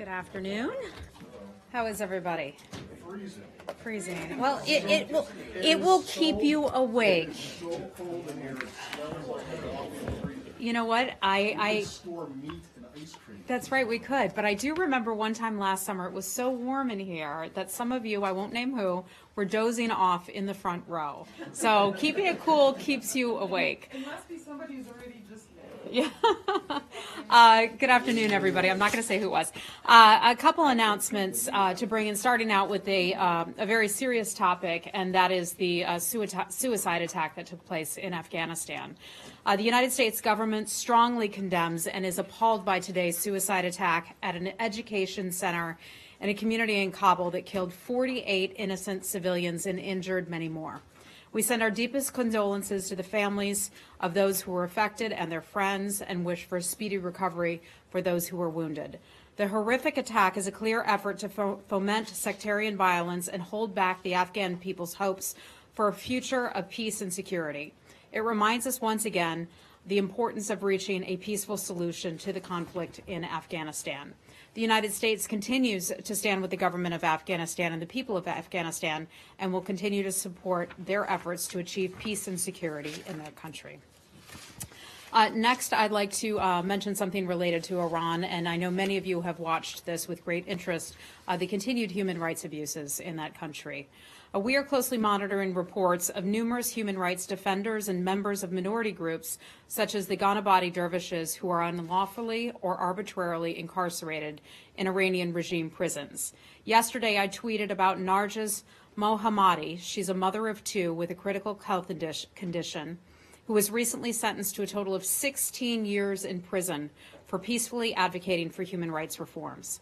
Good afternoon. How is everybody? Freezing. Freezing. Well, it will keep you awake. It's so cold in here. You know what? I store meat and ice cream. That's right, we could. But I do remember one time last summer, it was so warm in here that some of you, I won't name who, were dozing off in the front row. So keeping it cool keeps you awake. It must be somebody who's already just. Yeah. Good afternoon, everybody. I'm not going to say who it was. A couple announcements to bring in, starting out with a very serious topic, and that is the suicide attack that took place in Afghanistan. The United States government strongly condemns and is appalled by today's suicide attack at an education center in a community in Kabul that killed 48 innocent civilians and injured many more. We send our deepest condolences to the families of those who were affected and their friends, and wish for a speedy recovery for those who were wounded. The horrific attack is a clear effort to foment sectarian violence and hold back the Afghan people's hopes for a future of peace and security. It reminds us once again the importance of reaching a peaceful solution to the conflict in Afghanistan. The United States continues to stand with the government of Afghanistan and the people of Afghanistan, and will continue to support their efforts to achieve peace and security in their country. Next, I'd like to mention something related to Iran, and I know many of you have watched this with great interest, the continued human rights abuses in that country. We are closely monitoring reports of numerous human rights defenders and members of minority groups, such as the Ghanabadi dervishes, who are unlawfully or arbitrarily incarcerated in Iranian regime prisons. Yesterday, I tweeted about Narges Mohammadi. She's a mother of two with a critical health condition, who was recently sentenced to a total of 16 years in prison for peacefully advocating for human rights reforms.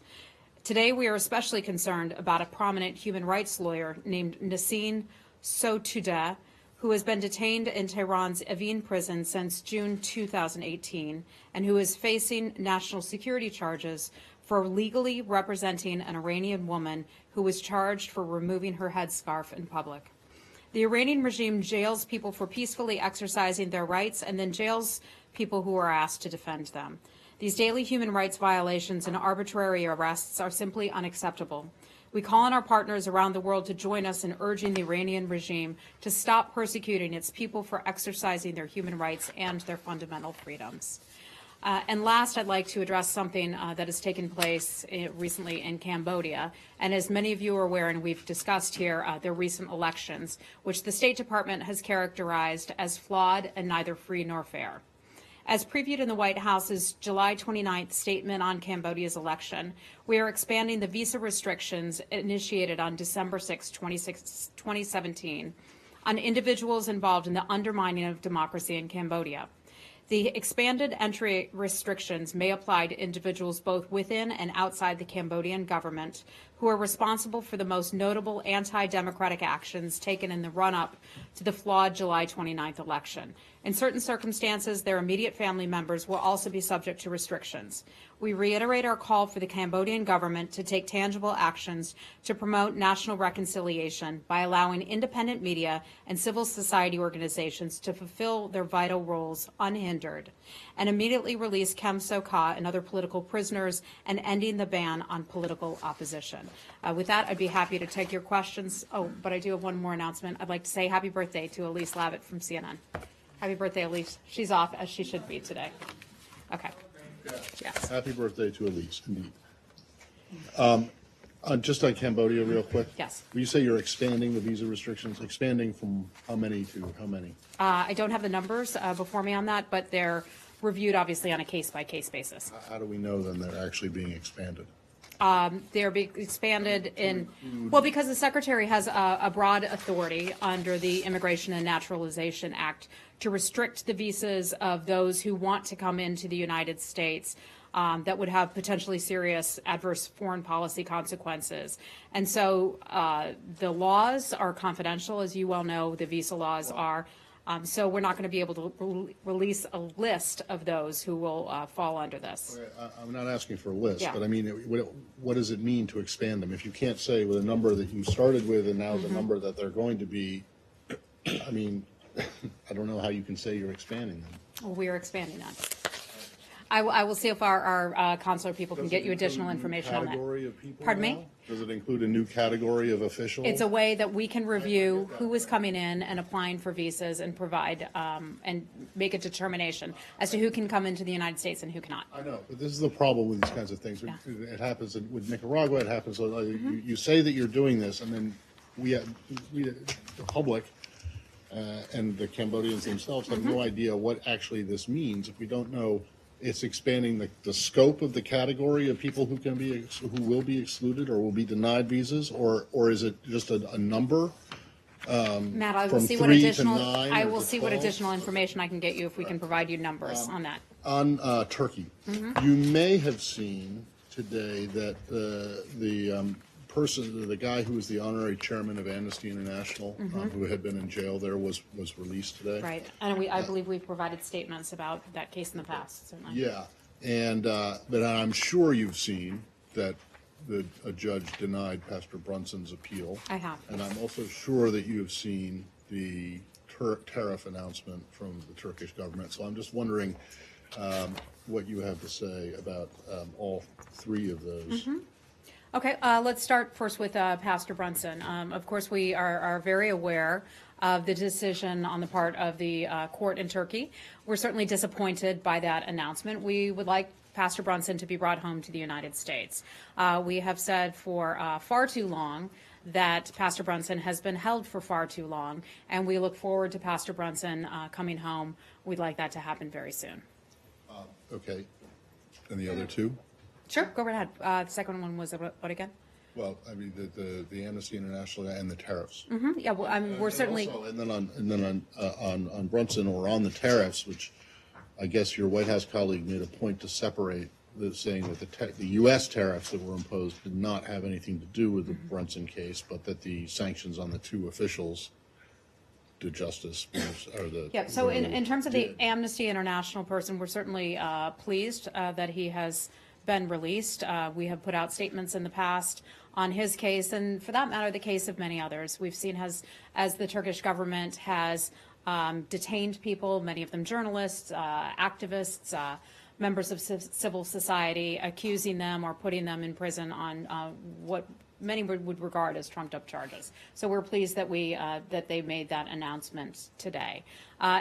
Today, we are especially concerned about a prominent human rights lawyer named Nassim Sotoudeh, who has been detained in Tehran's Evin prison since June 2018, and who is facing national security charges for legally representing an Iranian woman who was charged for removing her headscarf in public. The Iranian regime jails people for peacefully exercising their rights and then jails people who are asked to defend them. These daily human rights violations and arbitrary arrests are simply unacceptable. We call on our partners around the world to join us in urging the Iranian regime to stop persecuting its people for exercising their human rights and their fundamental freedoms. And last, I'd like to address something that has taken place recently in Cambodia. And as many of you are aware, and we've discussed here, their recent elections, which the State Department has characterized as flawed and neither free nor fair. As previewed in the White House's July 29th statement on Cambodia's election, we are expanding the visa restrictions initiated on December 6, 2017, on individuals involved in the undermining of democracy in Cambodia. The expanded entry restrictions may apply to individuals both within and outside the Cambodian government who are responsible for the most notable anti-democratic actions taken in the run-up to the flawed July 29th election. In certain circumstances, their immediate family members will also be subject to restrictions. We reiterate our call for the Cambodian government to take tangible actions to promote national reconciliation by allowing independent media and civil society organizations to fulfill their vital roles unhindered, and immediately release Kem Sokha and other political prisoners, and ending the ban on political opposition. With that, I'd be happy to take your questions. Oh, but I do have one more announcement. I'd like to say happy birthday to Elise Lavitt from CNN. Happy birthday, Elise. She's off, as she should be today. Okay. Yes. Happy birthday to Elise, indeed. Just on Cambodia real quick. Yes. Will you say you're expanding the visa restrictions? Expanding from how many to how many? I don't have the numbers before me on that, but they're reviewed obviously on a case-by-case basis. How do we know then they're actually being expanded? They're being expanded in, well, because the Secretary has a broad authority under the Immigration and Naturalization Act to restrict the visas of those who want to come into the United States that would have potentially serious adverse foreign policy consequences. And so the laws are confidential, as you well know, the visa laws are. So we're not going to be able to release a list of those who will fall under this. Okay, I'm not asking for a list, Yeah. but I mean, what does it mean to expand them? If you can't say with a number that you started with and now the number that they're going to be, I mean, I don't know how you can say you're expanding them. Well, we are expanding that. I will see if our consular people can Does get it you include additional a new information on that. Category of people Pardon me? now? Does it include a new category of official? It's a way that we can review who is coming in and applying for visas and provide and make a determination as to who can come into the United States and who cannot. I know, but this is the problem with these kinds of things. Yeah. It happens with Nicaragua, it happens, you say that you're doing this, and then we the public, and the Cambodians themselves have no idea what actually this means. If we don't know, it's expanding the scope of the category of people who who will be excluded or will be denied visas, or is it just a number? Matt, I will From see what 3 to additional 9 I or will to see what 12? additional information I can get you if we can provide you numbers on that. On Turkey, you may have seen today that the guy who was the honorary chairman of Amnesty International, who had been in jail there, was released today. Right, and I believe we've provided statements about that case in the past, certainly. Yeah, and but I'm sure you've seen that a judge denied Pastor Brunson's appeal. I have. And I'm also sure that you have seen the tariff announcement from the Turkish government. So I'm just wondering what you have to say about all three of those. Okay, let's start first with Pastor Brunson. Of course, we are very aware of the decision on the part of the court in Turkey. We're certainly disappointed by that announcement. We would like Pastor Brunson to be brought home to the United States. We have said for far too long that Pastor Brunson has been held for far too long, and we look forward to Pastor Brunson coming home. We'd like that to happen very soon. Okay. And the other two? Sure, go right ahead. The second one was what again? Well, I mean, the Amnesty International and the tariffs. Yeah, well, I mean, we're certainly. And then on Brunson, or on the tariffs, which I guess your White House colleague made a point to separate, saying that the U.S. tariffs that were imposed did not have anything to do with the Brunson case, but that the sanctions on the two officials to justice or the. Yeah, so in terms of the Amnesty International person, we're certainly pleased that he has been released. We have put out statements in the past on his case, and for that matter, the case of many others. We've seen as the Turkish government has detained people, many of them journalists, activists, members of civil society, accusing them or putting them in prison on what many would regard as trumped-up charges. So we're pleased that that they made that announcement today.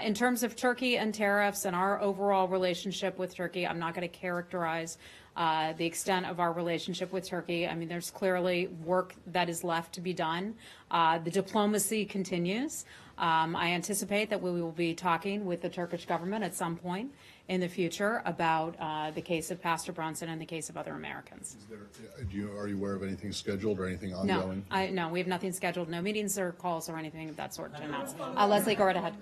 In terms of Turkey and tariffs and our overall relationship with Turkey, I'm not going to characterize the extent of our relationship with Turkey. I mean, there's clearly work that is left to be done. The diplomacy continues. I anticipate that we will be talking with the Turkish government at some point in the future about the case of Pastor Brunson and the case of other Americans. Are you aware of anything scheduled or anything ongoing? No, we have nothing scheduled, no meetings or calls or anything of that sort to announce. Leslie, go right ahead.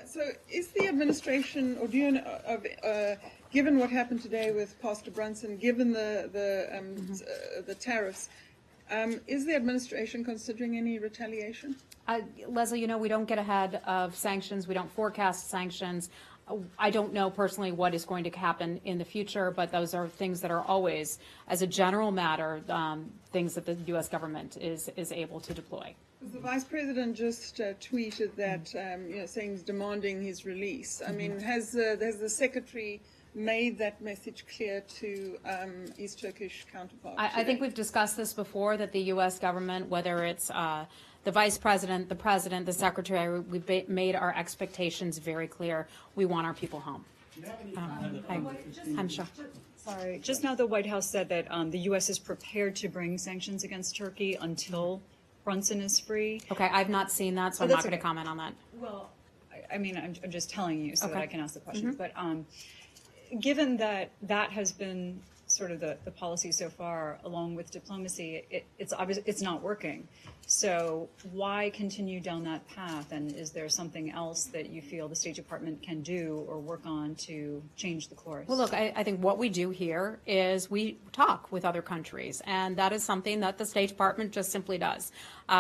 So is the administration, or do you know, given what happened today with Pastor Brunson, given the tariffs, is the administration considering any retaliation? Leslie, you know, we don't get ahead of sanctions. We don't forecast sanctions. I don't know personally what is going to happen in the future, but those are things that are always, as a general matter, things that the U.S. government is able to deploy. The vice president just tweeted that, saying he's demanding his release. I mean, has the secretary made that message clear to his Turkish counterpart? I think we've discussed this before, that the U.S. government, whether it's the vice president, the president, the secretary, we've made our expectations very clear. We want our people home. I'm sure. Sorry, just now the White House said that the U.S. is prepared to bring sanctions against Turkey until Brunson is free. Okay, I've not seen that, so I'm not going to comment on that. Well, I mean, I'm just telling you so that I can ask the questions. Mm-hmm. But given that that has been sort of the policy so far, along with diplomacy, it's obvious it's not working. So why continue down that path? And is there something else that you feel the State Department can do or work on to change the course? Well, look, I think what we do here is we talk with other countries, and that is something that the State Department just simply does.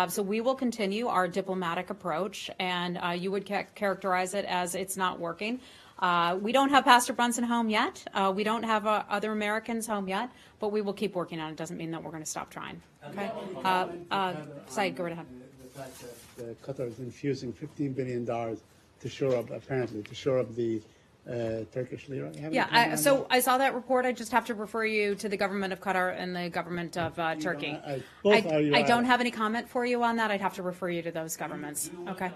So we will continue our diplomatic approach, and you would characterize it as it's not working. We don't have Pastor Brunson home yet. We don't have other Americans home yet, but we will keep working on it. Doesn't mean that we're going to stop trying. Okay. Said, go right ahead. The fact that Qatar is infusing $15 billion to shore up, apparently, to shore up the Turkish lira. You have any Yeah, comment on so I saw that report. I just have to refer you to the government of Qatar and the government of Turkey. both are I don't have any comment for you on that. I'd have to refer you to those governments. Okay.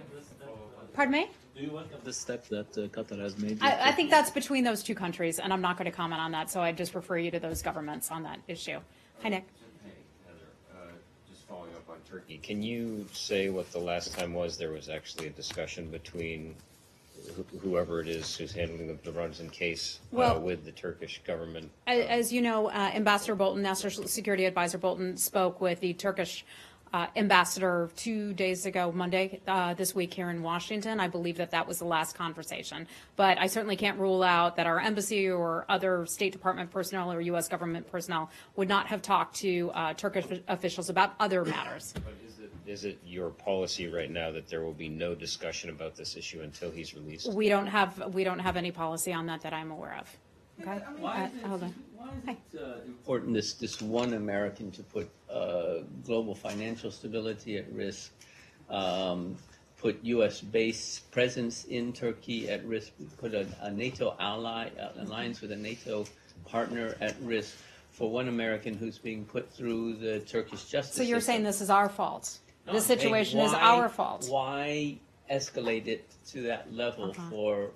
Pardon me? Do you welcome the step that Qatar has made? I think that's between those two countries, and I'm not going to comment on that, so I'd just refer you to those governments on that issue. Hi, Nick. Hey, Heather, just following up on Turkey, can you say what the last time was there was actually a discussion between whoever it is who's handling the Brunson case with the Turkish government? As you know, Ambassador Bolton, National Security Advisor Bolton, spoke with the Turkish ambassador 2 days ago, Monday, this week here in Washington. I believe that was the last conversation. But I certainly can't rule out that our embassy or other State Department personnel or U.S. government personnel would not have talked to Turkish officials about other matters. But is it your policy right now that there will be no discussion about this issue until he's released? We don't have any policy on that I'm aware of. Okay. Hold on. Why is it important this one American to put global financial stability at risk, put U.S. base presence in Turkey at risk, put a NATO alliance with a NATO partner at risk for one American who's being put through the Turkish justice system? So you're saying this is our fault? No, This I'm saying situation is our fault? Why escalate it to that level for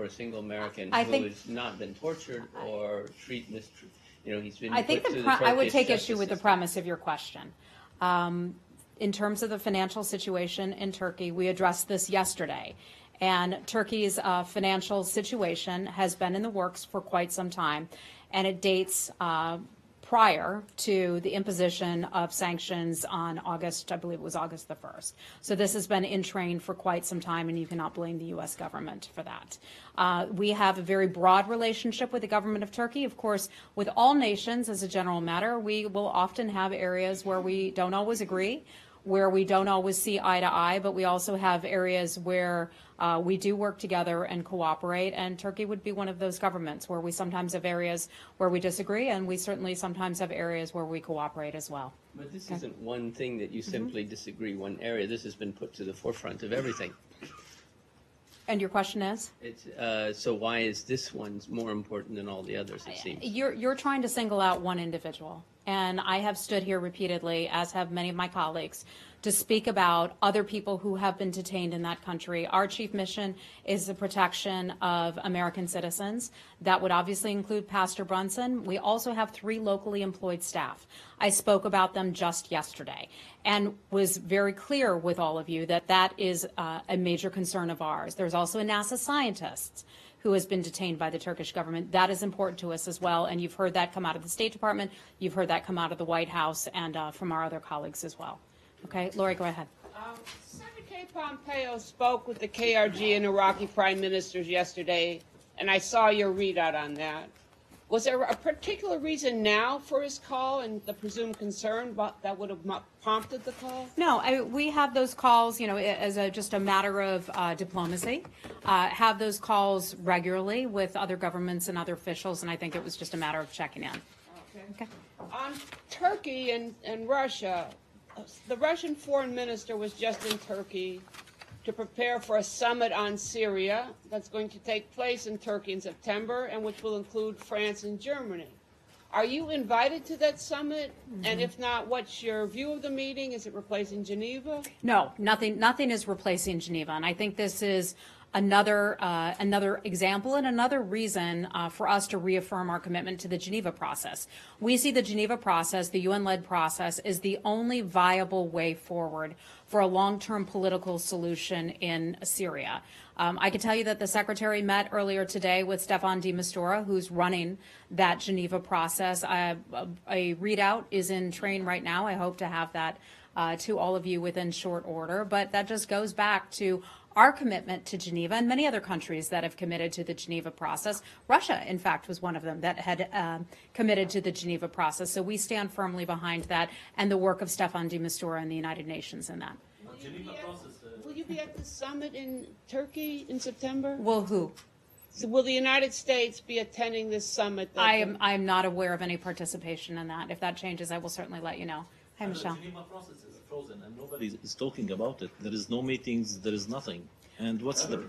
a single American I who think- has not been tortured or mistreated? You know, he's been. I think put to the I would Turkish take justice issue with the system. premise of your question. In terms of the financial situation in Turkey, we addressed this yesterday. And Turkey's financial situation has been in the works for quite some time, and it dates prior to the imposition of sanctions on August, I believe it was August the 1st. So this has been in train for quite some time, and you cannot blame the U.S. government for that. We have a very broad relationship with the government of Turkey. Of course, with all nations, as a general matter, we will often have areas where we don't always agree, where we don't always see eye to eye, but we also have areas where we do work together and cooperate, and Turkey would be one of those governments where we sometimes have areas where we disagree, and we certainly sometimes have areas where we cooperate as well. But this isn't one thing that you simply disagree, one area. This has been put to the forefront of everything. And your question is? It's, so why is this one more important than all the others, it seems? You're trying to single out one individual, and I have stood here repeatedly, as have many of my colleagues, to speak about other people who have been detained in that country. Our chief mission is the protection of American citizens. That would obviously include Pastor Brunson. We also have 3 locally employed staff. I spoke about them just yesterday and was very clear with all of you that that is a major concern of ours. There's also a NASA scientist who has been detained by the Turkish government. That is important to us as well, and you've heard that come out of the State Department. You've heard that come out of the White House and from our other colleagues as well. Okay, Lori, go ahead. Secretary Pompeo spoke with the KRG and Iraqi prime ministers yesterday, and I saw your readout on that. Was there a particular reason now for his call and the presumed concern that would have prompted the call? No, we have those calls, as just a matter of diplomacy, have those calls regularly with other governments and other officials, and I think it was just a matter of checking in. Okay. On Turkey and Russia, the Russian foreign minister was just in Turkey to prepare for a summit on Syria that's going to take place in Turkey in September and which will include France and Germany. Are you invited to that summit? And if not, what's your view of the meeting? Is it replacing Geneva? No, nothing is replacing Geneva, and I think this is another example and another reason for us to reaffirm our commitment to the Geneva process. We see the Geneva process, the UN-led process, is the only viable way forward for a long-term political solution in Syria. I can tell you that the Secretary met earlier today with Staffan de Mistura, who's running that Geneva process. A readout is in train right now. I hope to have that to all of you within short order, but that just goes back to our commitment to Geneva and many other countries that have committed to the Geneva process. Russia, in fact, was one of them that had committed to the Geneva process. So we stand firmly behind that and the work of Staffan de Mistura and the United Nations in that. Will you be at the summit in Turkey in September? Well, who? So will the United States be attending this summit? I am not aware of any participation in that. If that changes, I will certainly let you know. Hi, Michelle. The Geneva process is frozen and nobody is talking about it. There is no meetings, there is nothing. And what's the...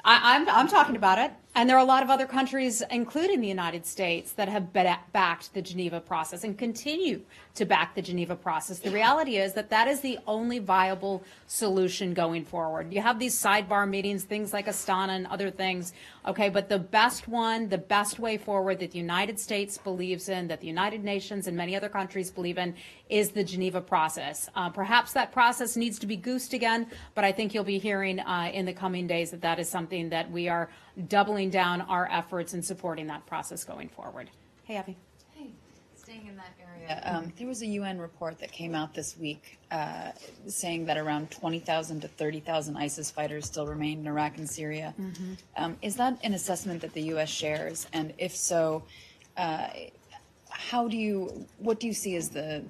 I'm talking about it. And there are a lot of other countries, including the United States, that have backed the Geneva process and continue to back the Geneva process. The reality is that that is the only viable solution going forward. You have these sidebar meetings, things like Astana and other things, okay, but the best one, the best way forward that the United States believes in, that the United Nations and many other countries believe in, is the Geneva process. Perhaps that process needs to be goosed again, but I think you'll be hearing in the coming days that that is something that we are doubling down our efforts in supporting that process going forward. Hey, Abby. Hey, staying in that area, there was a UN report that came out this week saying that around 20,000 to 30,000 ISIS fighters still remain in Iraq and Syria. Is that an assessment that the U.S. shares? And if so, what do you see as the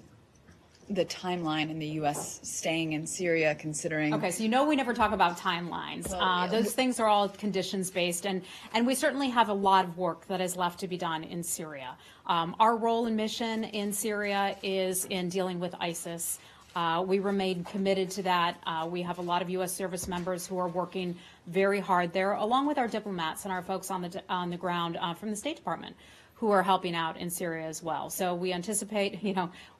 timeline in the U.S. staying in Syria, considering... Okay, so you know we never talk about timelines. Those things are all conditions-based, and we certainly have a lot of work that is left to be done in Syria. Our role and mission in Syria is in dealing with ISIS. We remain committed to that. We have a lot of U.S. service members who are working very hard there, along with our diplomats and our folks on the ground from the State Department, who are helping out in Syria as well. So we anticipate,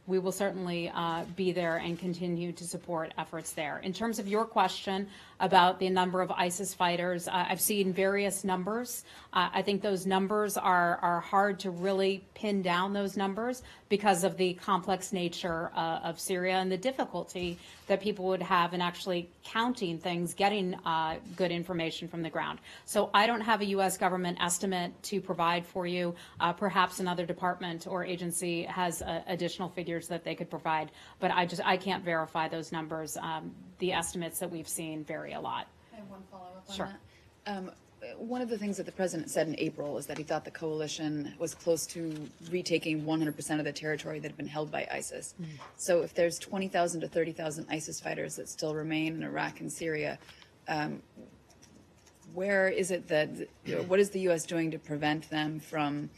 we will certainly be there and continue to support efforts there. In terms of your question about the number of ISIS fighters, I've seen various numbers. I think those numbers are hard to really pin down those numbers because of the complex nature of Syria and the difficulty that people would have in actually counting things, getting good information from the ground. So I don't have a U.S. government estimate to provide for you. Perhaps another department or agency has additional figures that they could provide, but I can't verify those numbers. The estimates that we've seen vary a lot. I have one follow-up on Sure. that. One of the things that the president said in April is that he thought the coalition was close to retaking 100% of the territory that had been held by ISIS. So if there's 20,000 to 30,000 ISIS fighters that still remain in Iraq and Syria, where is it that, what is the U.S. doing to prevent them from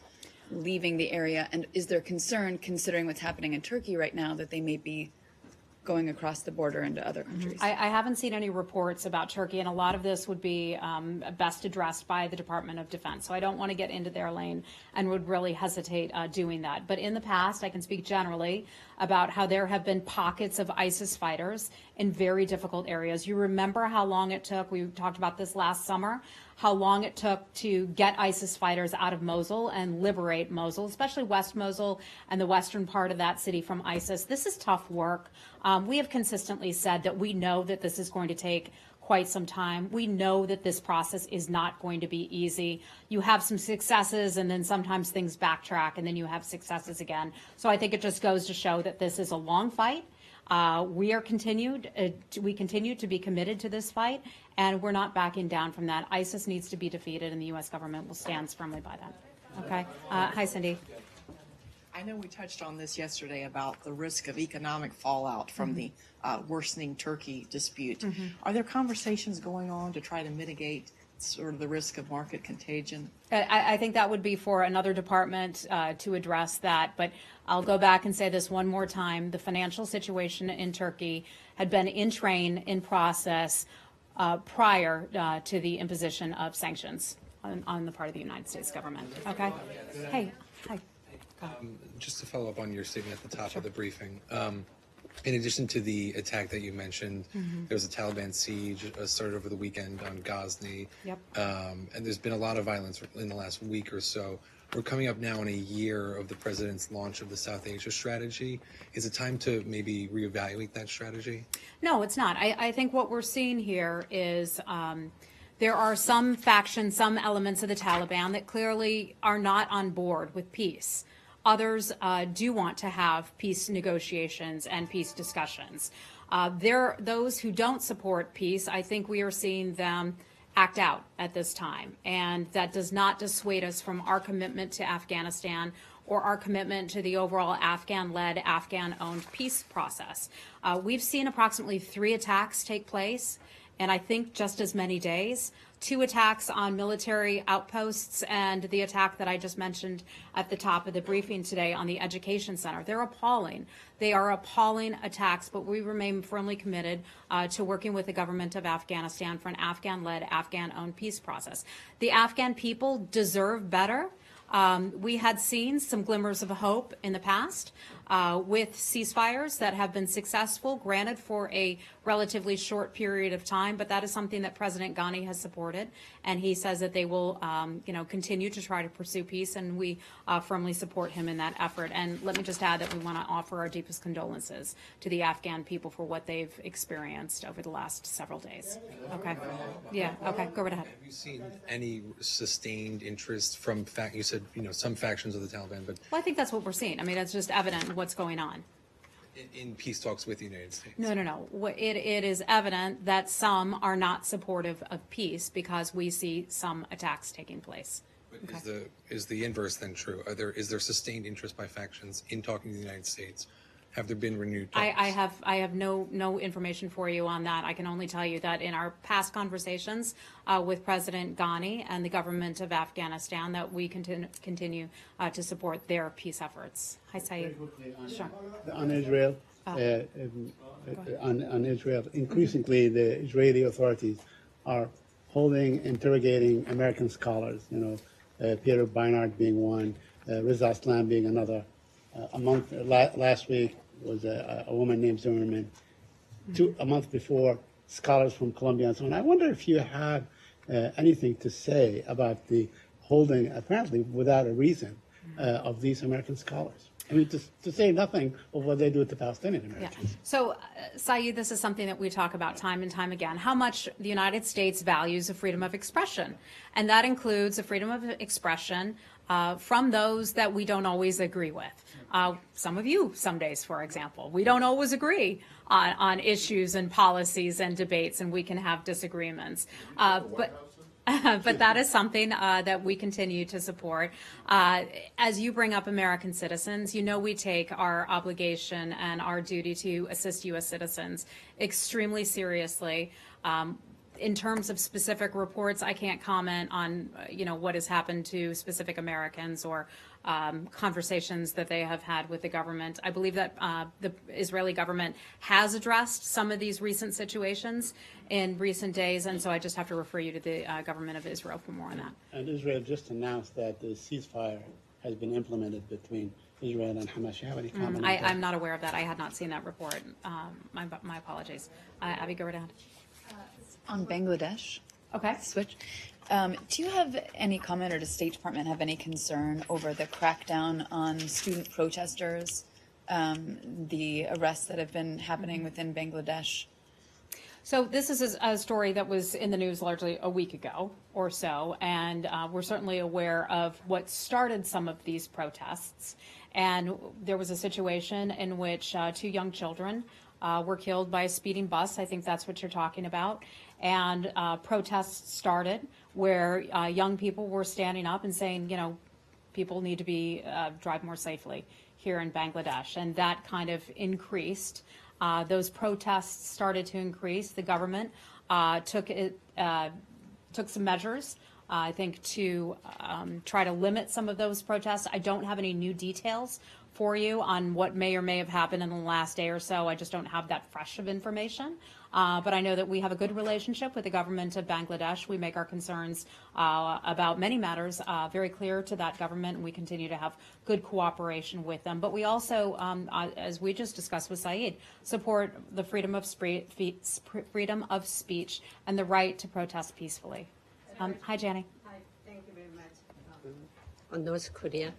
leaving the area? And is there concern, considering what's happening in Turkey right now, that they may be going across the border into other countries? I haven't seen any reports about Turkey, and a lot of this would be best addressed by the Department of Defense. So I don't want to get into their lane and would really hesitate doing that. But in the past, I can speak generally about how there have been pockets of ISIS fighters in very difficult areas. You remember how long it took, we talked about this last summer, how long it took to get ISIS fighters out of Mosul and liberate Mosul, especially West Mosul and the western part of that city from ISIS. This is tough work. We have consistently said that we know that this is going to take quite some time. We know that this process is not going to be easy. You have some successes, and then sometimes things backtrack, and then you have successes again. So I think it just goes to show that this is a long fight. We continue to be committed to this fight, and we're not backing down from that. ISIS needs to be defeated, and the U.S. government will stand firmly by that. Okay. Hi, Cindy. I know we touched on this yesterday about the risk of economic fallout from the worsening Turkey dispute. Are there conversations going on to try to mitigate sort of the risk of market contagion? I think that would be for another department to address that. But I'll go back and say this one more time. The financial situation in Turkey had been in train, in process, prior to the imposition of sanctions on the part of the United States government. Okay? Hey, hi. Just to follow up on your statement at the top of the briefing, in addition to the attack that you mentioned, there was a Taliban siege started over the weekend on Ghazni, and there's been a lot of violence in the last week or so. We're coming up now on a year of the president's launch of the South Asia strategy. Is it time to maybe reevaluate that strategy? No, it's not. I think what we're seeing here is there are some factions, some elements of the Taliban that clearly are not on board with peace. Others do want to have peace negotiations and peace discussions. Those who don't support peace, I think we are seeing them act out at this time. And that does not dissuade us from our commitment to Afghanistan or our commitment to the overall Afghan-led, Afghan-owned peace process. We've seen approximately 3 attacks take place, in I think just as many days. 2 attacks on military outposts and the attack that I just mentioned at the top of the briefing today on the education center. They're appalling. They are appalling attacks, but we remain firmly committed to working with the government of Afghanistan for an Afghan-led, Afghan-owned peace process. The Afghan people deserve better. We had seen some glimmers of hope in the past with ceasefires that have been successful, granted for a relatively short period of time, but that is something that President Ghani has supported, and he says that they will, continue to try to pursue peace, and we firmly support him in that effort. And let me just add that we want to offer our deepest condolences to the Afghan people for what they've experienced over the last several days. Okay. Yeah. Okay. Go right ahead. Have you seen any sustained interest from you said, some factions of the Taliban, but Well, I think that's what we're seeing. I mean, it's just evident what's going on. in peace talks with the United States? No. It is evident that some are not supportive of peace because we see some attacks taking place. But is the inverse then true? Is there sustained interest by factions in talking to the United States? Have there been renewed talks? I have no information for you on that. I can only tell you that in our past conversations with President Ghani and the government of Afghanistan, that we continue to support their peace efforts. Hi, Saeed. Sure. On Israel, on Israel, increasingly the Israeli authorities are interrogating American scholars. Peter Beinart being one, Reza Aslan being another. Last week was a woman named Zimmerman. A month before, scholars from Columbia and so on. I wonder if you have anything to say about the holding, apparently without a reason, of these American scholars. I mean, to say nothing of what they do with the Palestinian Americans. Yeah. So, Saeed, this is something that we talk about time and time again, how much the United States values the freedom of expression. And that includes the freedom of expression from those that we don't always agree with. Some of you, some days, for example. We don't always agree on issues and policies and debates, and we can have disagreements. But that is something that we continue to support. As you bring up American citizens, we take our obligation and our duty to assist U.S. citizens extremely seriously. In terms of specific reports, I can't comment on, what has happened to specific Americans or conversations that they have had with the government. I believe that the Israeli government has addressed some of these recent situations in recent days, and so I just have to refer you to the government of Israel for more on that. And Israel just announced that the ceasefire has been implemented between Israel and Hamas. You have any comment on that? I'm not aware of that. I had not seen that report. My apologies. Abby, go right ahead. On Bangladesh. Okay. Switch. Do you have any comment, or does State Department have any concern over the crackdown on student protesters, the arrests that have been happening within Bangladesh? So this is a story that was in the news largely a week ago or so, and we're certainly aware of what started some of these protests. And there was a situation in which 2 young children were killed by a speeding bus. I think that's what you're talking about. And protests started where young people were standing up and saying, people need to be drive more safely here in Bangladesh. And that kind of increased. Those protests started to increase. The government took some measures, I think, to try to limit some of those protests. I don't have any new details for you on what may or may have happened in the last day or so. I just don't have that fresh of information. But I know that we have a good relationship with the government of Bangladesh. We make our concerns about many matters very clear to that government, and we continue to have good cooperation with them. But we also, as we just discussed with Saeed, support the freedom of speech and the right to protest peacefully. Hi, Janie. Hi, thank you very much. On North Korea.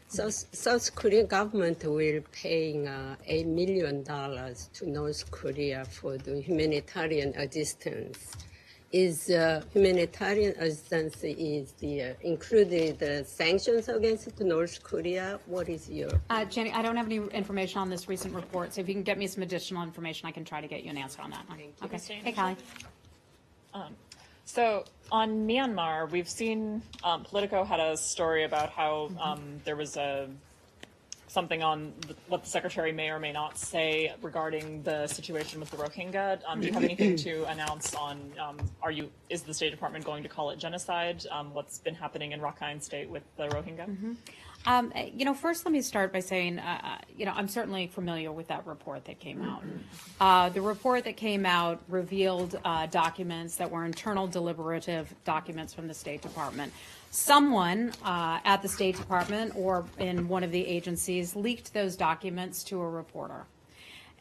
South Korean government will paying $8 million to North Korea for the humanitarian assistance. Is humanitarian assistance included the sanctions against North Korea? What is your? Jenny, I don't have any information on this recent report, so if you can get me some additional information, I can try to get you an answer on that one. Okay. Hey, Callie. So on Myanmar, we've seen Politico had a story about how there was a something on what the secretary may or may not say regarding the situation with the Rohingya. Do you have anything to announce on, is the State Department going to call it genocide? What's been happening in Rakhine State with the Rohingya? First let me start by saying, I'm certainly familiar with that report that came out. The report that came out revealed documents that were internal deliberative documents from the State Department. Someone at the State Department or in one of the agencies leaked those documents to a reporter.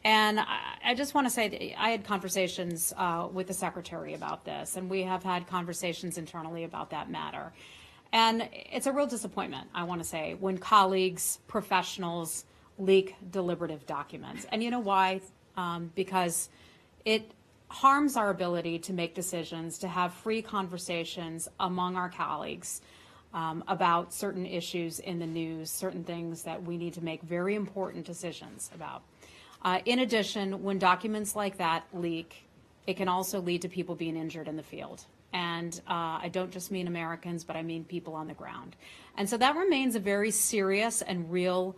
And I just want to say that I had conversations with the Secretary about this, and we have had conversations internally about that matter. And it's a real disappointment, I want to say, when colleagues, professionals leak deliberative documents. And you know why? Because it harms our ability to make decisions, to have free conversations among our colleagues about certain issues in the news, certain things that we need to make very important decisions about. In addition, when documents like that leak, it can also lead to people being injured in the field. And I don't just mean Americans, but I mean people on the ground. And so that remains a very serious and real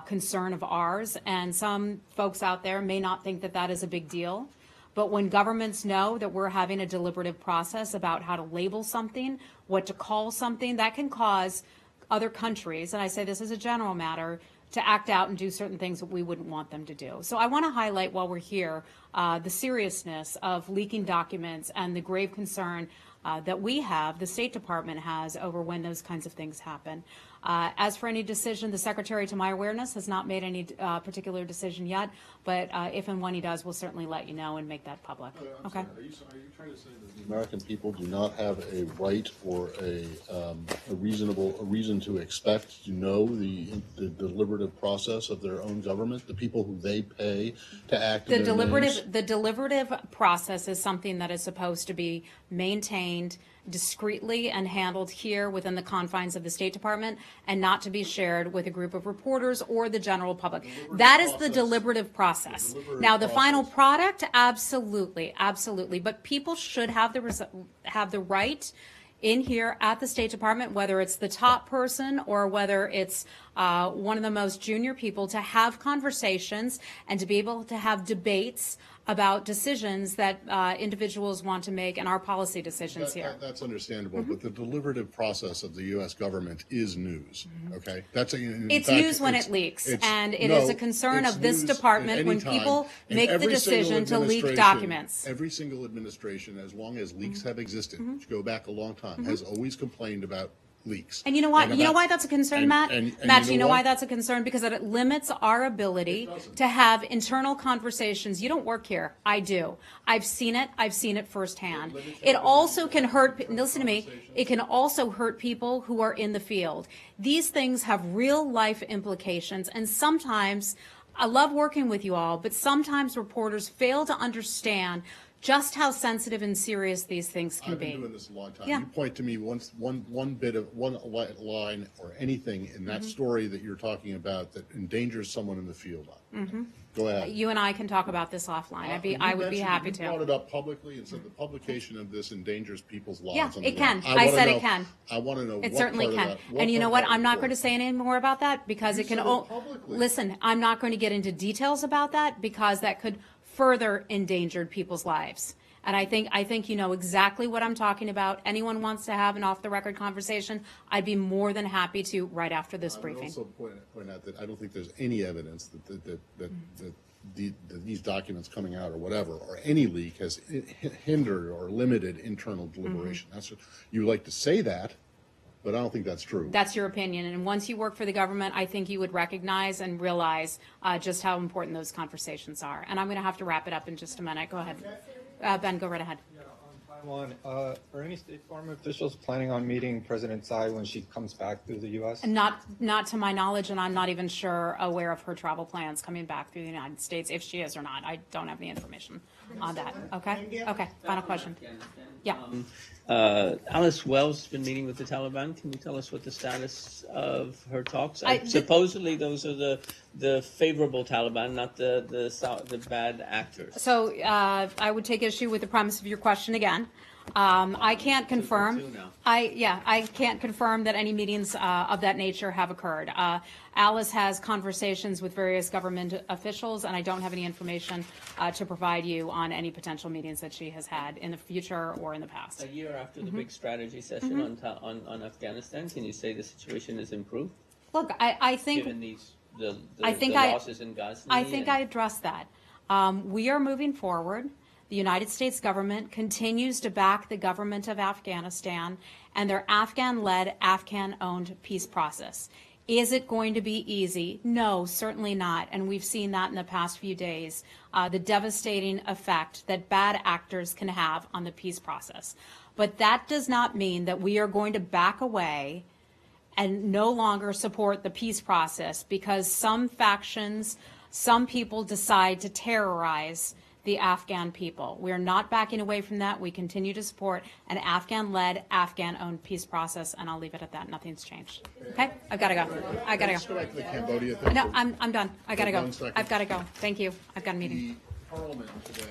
concern of ours. And some folks out there may not think that that is a big deal. But when governments know that we're having a deliberative process about how to label something, what to call something, that can cause other countries, and I say this as a general matter, to act out and do certain things that we wouldn't want them to do. So I want to highlight while we're here the seriousness of leaking documents and the grave concern that we have, the State Department has, over when those kinds of things happen. As for any decision, the Secretary, to my awareness, has not made any particular decision yet, but if and when he does, we'll certainly let you know and make that public. Okay? Are you trying to say that the American people do not have a right or a reason to expect to know the deliberative process of their own government, the people who they pay to act in their names? The deliberative process is something that is supposed to be maintained discreetly and handled here within the confines of the State Department and not to be shared with a group of reporters or the general public. That is the deliberative process. Now, the final product, absolutely, absolutely. But people should have the right in here at the State Department, whether it's the top person or whether it's one of the most junior people, to have conversations and to be able to have debates about decisions that individuals want to make and our policy decisions here. That's understandable, but the deliberative process of the U.S. government is news, okay? It's news when it leaks, and it is a concern of this department when people make the decision to leak documents. Every single administration, as long as leaks have existed, which go back a long time, has always complained about leaks. And you know what? You know why that's a concern, Matt? Matt, you know why that's a concern? Because it limits our ability to have internal conversations. You don't work here. I do. I've seen it. I've seen it firsthand. It also can hurt, listen to me, it can also hurt people who are in the field. These things have real life implications, and sometimes, I love working with you all, but sometimes reporters fail to understand just how sensitive and serious these things can be. I've been doing this a long time. Yeah. You point to me one line or anything in that story that you're talking about that endangers someone in the field. Go ahead. You and I can talk about this offline. I would be happy to. You brought it up publicly and said the publication of this endangers people's lives. Yeah, on the it can. ground. I said it can. I want to know. It certainly can. And you know what? I'm not going to say any more about that because it can. Listen, I'm not going to get into details about that because that could further endangered people's lives. And I think you know exactly what I'm talking about. Anyone wants to have an off-the-record conversation, I'd be more than happy to right after this briefing. I would also point out that I don't think there's any evidence that these documents coming out or whatever, or any leak has hindered or limited internal deliberation. You like to say that, but I don't think that's true. That's your opinion. And once you work for the government, I think you would recognize and realize just how important those conversations are. And I'm going to have to wrap it up in just a minute. Go ahead. Ben, go right ahead. Yeah, on time one, are any State Department officials planning on meeting President Tsai when she comes back through the U.S.? Not to my knowledge, and I'm not even aware of her travel plans coming back through the United States, if she is or not. I don't have any information on that. Okay? Okay, final question. Yeah. Alice Wells has been meeting with the Taliban. Can you tell us what the status of her talks? Supposedly those are the favorable Taliban, not the bad actors. So I would take issue with the premise of your question again. I can't confirm. two now. I can't confirm that any meetings of that nature have occurred. Alice has conversations with various government officials, and I don't have any information to provide you on any potential meetings that she has had in the future or in the past. A year after the big strategy session on Afghanistan, can you say the situation has improved? Look, I think Given these the think I- losses in Ghazni? I think and- I addressed that. We are moving forward. The United States government continues to back the government of Afghanistan and their Afghan-led, Afghan-owned peace process. Is it going to be easy? No, certainly not. And we've seen that in the past few days, the devastating effect that bad actors can have on the peace process. But that does not mean that we are going to back away and no longer support the peace process because some factions, some people decide to terrorize the Afghan people. We are not backing away from that. We continue to support an Afghan-led, Afghan-owned peace process, and I'll leave it at that. Nothing's changed. Okay? I've got to go. I got to Let's go go. back to the Cambodia thing. No, I'm done. I got to For go. 1 second. I've got to go. Thank you. I've got a meeting. The Parliament today.